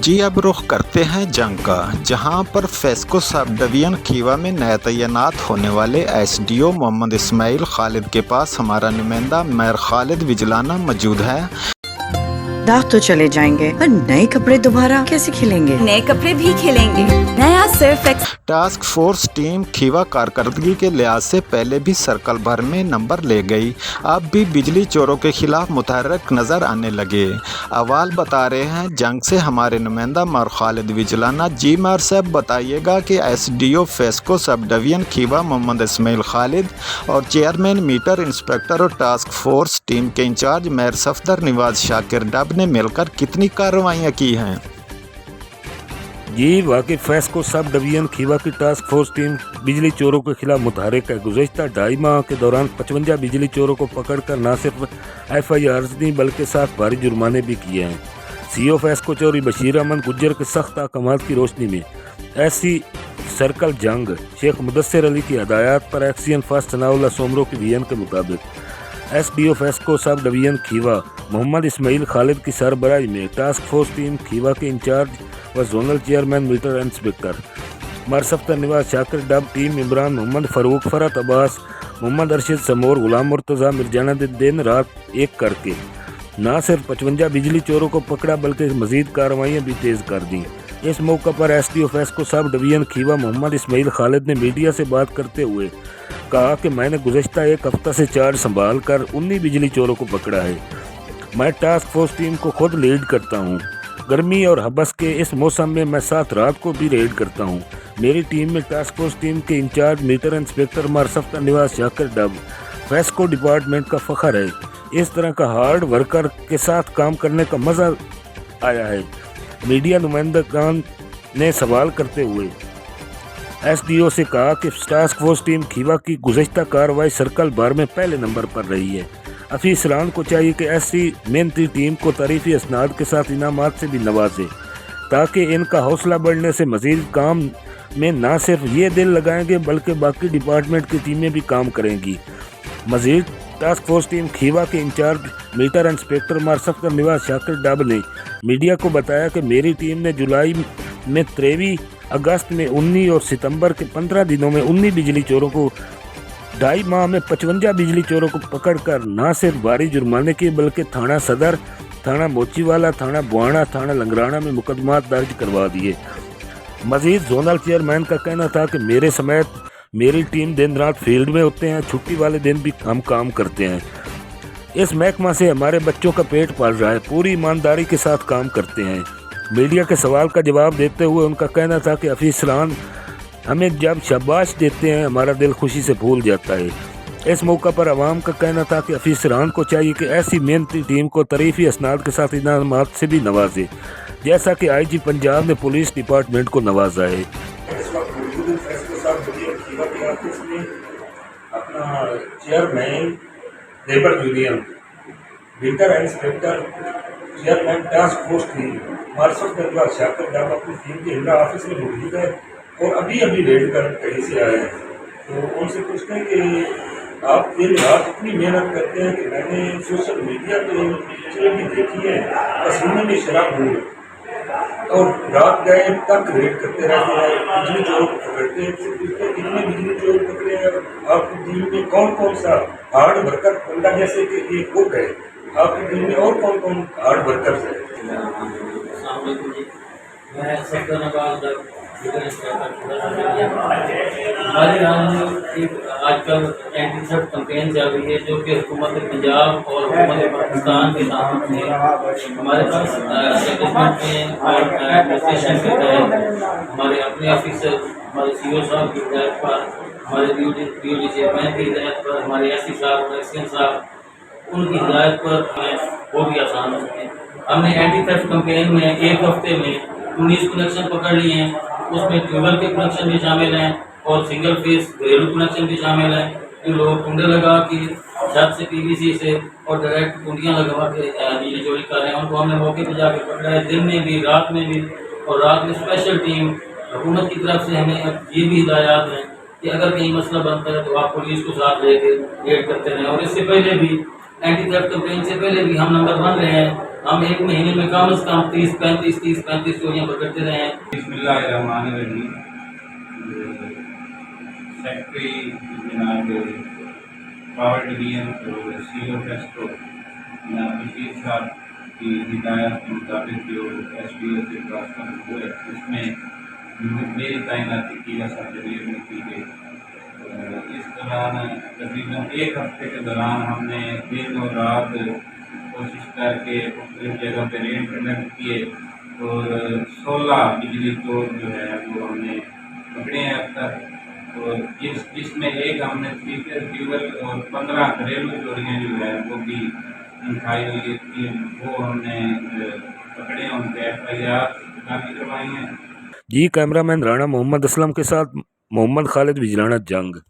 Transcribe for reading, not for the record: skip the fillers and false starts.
जी अब रुख करते हैं जंग का, जहां पर फेस्को सब डिवीजन खीवा में नए तैनात होने वाले एसडीओ मोहम्मद इस्माइल खालिद के पास हमारा नुमाइंदा मेयर खालिद विजलाना मौजूद है। दाग तो चले जाएंगे पर नए कपड़े दोबारा कैसे खिलेंगे? नए कपड़े भी खिलेंगे। नया सिर्फ टास्क फोर्स टीम खीवा कारकर्दगी के लिहाज से पहले भी सर्कल भर में नंबर ले गई, अब भी बिजली चोरों के खिलाफ मुतहर्रिक नज़र आने लगे। अवाल बता रहे हैं जंग से हमारे नुमाइंदा मेयर खालिद विजलाना। जी मेयर साहब बताइएगा कि SDO FESCO sub division Khewa Mohammad Ismail Khalid और चेयरमैन मीटर इंस्पेक्टर और टास्क फोर्स टीम के इंचार्ज मेयर सफदर निवाज शाकिर डब ने मिलकर कितनी कार्रवाइयाँ की हैं? जी वाकिफ फेस्को सब डिवीजन खीवा की टास्क फोर्स टीम बिजली चोरों के खिलाफ मुतहर्रिक है। गुज़श्ता 2.5 माह के दौरान 55 बिजली चोरों को पकड़कर न सिर्फ FIRs दी बल्कि 7 भारी जुर्माने भी किए हैं। CEO फेस्को चोरी बशीर अहमद गुज्जर के सख्त अहकामात की रोशनी में SC सर्कल जंग शेख मुदस्सिर अली की हदायत पर एक्सियन फर्स्ट सनाउल्लाह सोमरो की विजन के मुताबिक SDO FESCO sub division Khewa Mohammad Ismail Khalid की सरबराही में टास्क फोर्स टीम खीवा के इंचार्ज व zonal chairman meter inspector Mehar Safdar Nawaz Shakir Dab, team Imran Mohammad Farooq, Farhat Abbas, Mohammad Arshad समोर, गुलाम मुर्तज़ा, मिर्जाना दिन रात एक करके न सिर्फ 55 बिजली चोरों को पकड़ा बल्कि मज़ीद कार्रवाइयाँ भी तेज़ कर दी। इस मौका पर SDO FESCO sub division Khewa Mohammad Ismail Khalid ने मीडिया से बात करते हुए कहा कि मैंने गुज़श्ता एक हफ्ता से चार्ज संभाल कर 19 बिजली चोरों को पकड़ा है। मैं टास्क फोर्स टीम को खुद लीड करता हूँ। गर्मी और हबस के इस मौसम में मैं 7 रात को भी रेड करता हूँ। मेरी टीम में टास्क फोर्स टीम के incharge meter inspector Mehar Safdar Nawaz Shakir Dab FESCO department का फ़ख्र है। इस तरह का हार्ड वर्कर के साथ काम करने का मज़ा आया है। मीडिया नुमाइंदगान ने सवाल करते हुए SDO से कहा कि टास्क फोर्स टीम खीवा की गुज़श्ता कार्रवाई सर्कल बार में पहले नंबर पर रही है। अफीसरान को चाहिए कि ऐसी मेहनती टीम को तारीफ़ी असनाद के साथ इनामात से भी नवाजे ताकि इनका हौसला बढ़ने से मज़ीद काम में ना सिर्फ ये दिल लगाएंगे बल्कि बाकी डिपार्टमेंट की टीमें भी काम करेंगी। मज़ीद टास्क फोर्स टीम खीवा के incharge meter inspector Mehar Safdar Nawaz Shakir Dab ने मीडिया को बताया कि मेरी टीम ने जुलाई में 23, अगस्त में 19 और सितंबर के 15 दिनों में 19 बिजली चोरों को 2.5 माह में 55 बिजली चोरों को पकड़कर न सिर्फ भारी जुर्माने किए बल्कि थाना सदर, थाना मोचीवाला, थाना बुआना, थाना लंगराना में मुकदमात दर्ज करवा दिए। मजीद जोनल चेयरमैन का कहना था कि मेरे समेत मेरी टीम दिन रात फील्ड में होते हैं, छुट्टी वाले दिन भी हम काम करते हैं। इस महकमा से हमारे बच्चों का पेट पाल रहा है, पूरी ईमानदारी के साथ काम करते हैं। मीडिया के सवाल का जवाब देते हुए उनका कहना था कि अफीसरान हमें जब शाबाश देते हैं हमारा दिल खुशी से फूल जाता है। इस मौका पर आवाम का कहना था कि अफीसरान को चाहिए कि ऐसी मेहनती टीम को तारीफ़ी असनाद के साथ इनामात से भी नवाजे जैसा कि IG पंजाब ने पुलिस डिपार्टमेंट को नवाजा है। अपना chairman labour union, meter inspector, chairman task force team Mehar Safdar Nawaz Shakir Dab अपनी टीम के इंदिरा ऑफिस में मौजूद है और अभी रेड कर कहीं से आए हैं। तो उनसे पूछते हैं कि आप दिन रात इतनी मेहनत करते हैं कि मैंने सोशल मीडिया पे पिक्चरें भी देखी है, पसीने में शराब हो और रात गए तक रेड करते रहते हैं, बिजली चोर पकड़ते हैं। पूछते हैं कितने बिजली चोर पकड़े हैं, आपकी टीम में कौन कौन सा हार्ड वर्कर पंडा जैसे कि एक हो गए, आपकी टीम में और कौन कौन हार्ड वर्कर्स हैं? हमारे यहाँ एक आजकल एंटी थ्रेफ्ट कैंपेन चल रही है जो कि हुकूमत पंजाब और हुकूमत पाकिस्तान के साथ में हमारे पास एस्टेब्लिशमेंट में और एडमिनिस्ट्रेशन के तहत हमारे अपने ऑफिसर, हमारे CEO साहब की हिदायत पर, हमारे DOD चेयरमैन की हिदायत पर, हमारे SC साहब और एक्शन साहब उनकी हिदायत पर हमें वो भी आसान होते हैं। हमने एंटी थ्रेफ्ट कैंपेन में एक हफ्ते में 19 कनेक्शन पकड़ लिए हैं, उसमें ट्यूबवेल के कनेक्शन भी शामिल हैं और सिंगल फेस घरेलू कनेक्शन भी शामिल हैं। जो लोग कुंडे लगा के छत से PVC से और डायरेक्ट कुंडियाँ लगवा के बिजली चोरी कर रहे हैं, उनको हमने मौके पर जाकर पकड़ा है, दिन में भी रात में भी। और रात में स्पेशल टीम हुकूमत की तरफ से हमें ये भी हिदायत है कि अगर कहीं मसला बनता है तो आप पुलिस को साथ लेके रेड करते रहें। और इससे पहले भी एंटी थेफ्ट कैंपेन से पहले भी हम नंबर 1 रहे हैं हम एक महीने में कम से कम 30-35 चोरियाँ पकड़ते रहे हैं। बिस्मिल्लाहिर्रहमानिर्रहीम। सेक्रेटरी जनाब पावर डिवीजन और सीओ टेस्को जनाब बशीर साहब की हिदायत के मुताबिक जो एसडीओ से ट्रांसफर हुए उसमें मेरी तैनाती की सब डिवीजन में की गई। इस दौरान तकरीबन एक हफ्ते के दौरान हमने दिन और रात कोशिश करके मुख्तलिफ जगह पे रेड कंडक्ट किए और 16 बिजली चोर जो है वो हमने पकड़े हैं अब तक। और जिसमें एक हमने 3 फेस ड्यूअल और 15 घरेलू चोरियाँ जो है वो भी उठाई हुई थी, वो हमने पकड़े हैं, उन पर FIR काफ़ी करवाई हैं। जी कैमरामैन राणा मोहम्मद असलम के साथ मोहम्मद खालिद विजलाना जंग।